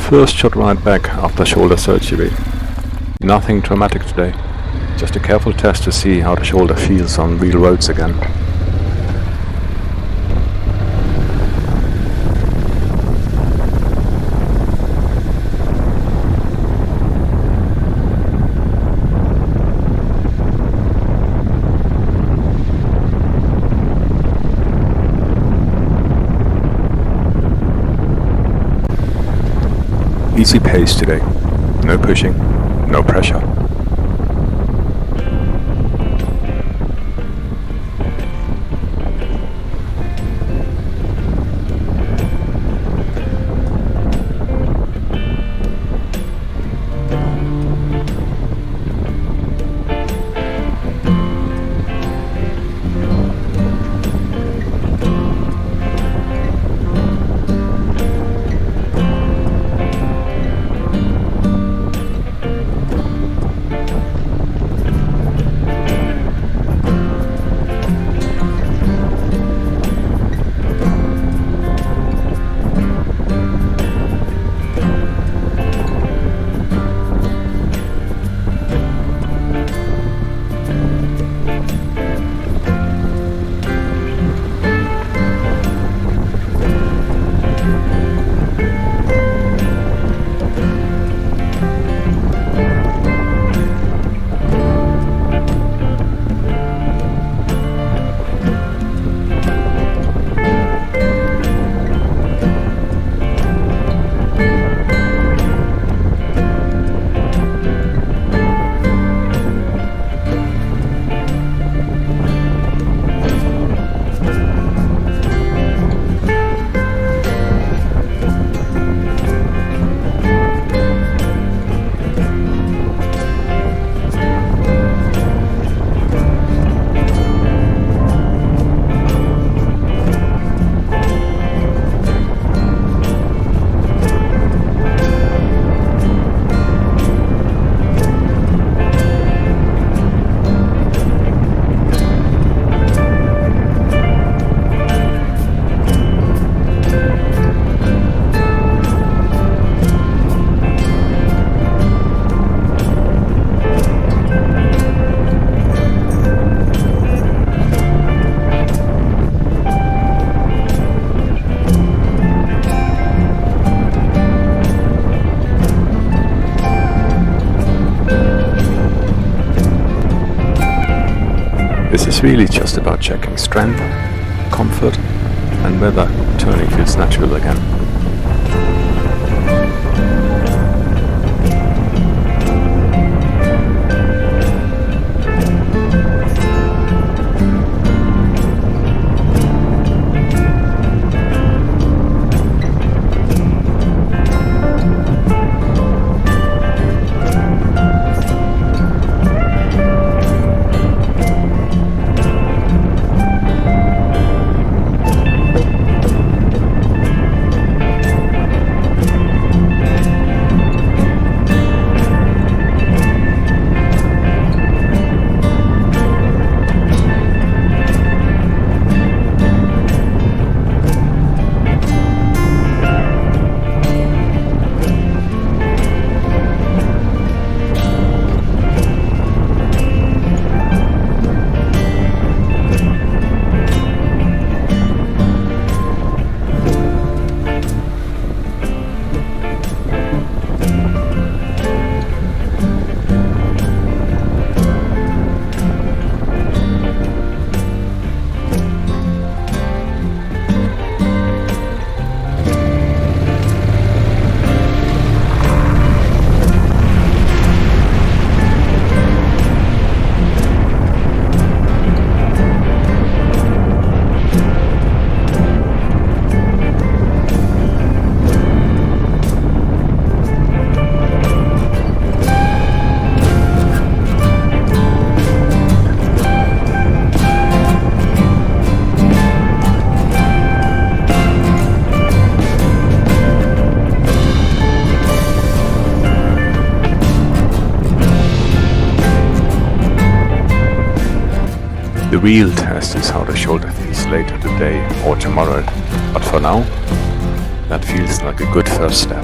First short ride back after shoulder surgery. Nothing dramatic today, just a careful test to see how the shoulder feels on real roads again. Easy pace today, no pushing, no pressure. This is really just about checking strength, comfort, and whether turning feels natural again. The real test is how the shoulder feels later today or tomorrow, but for now, that feels like a good first step.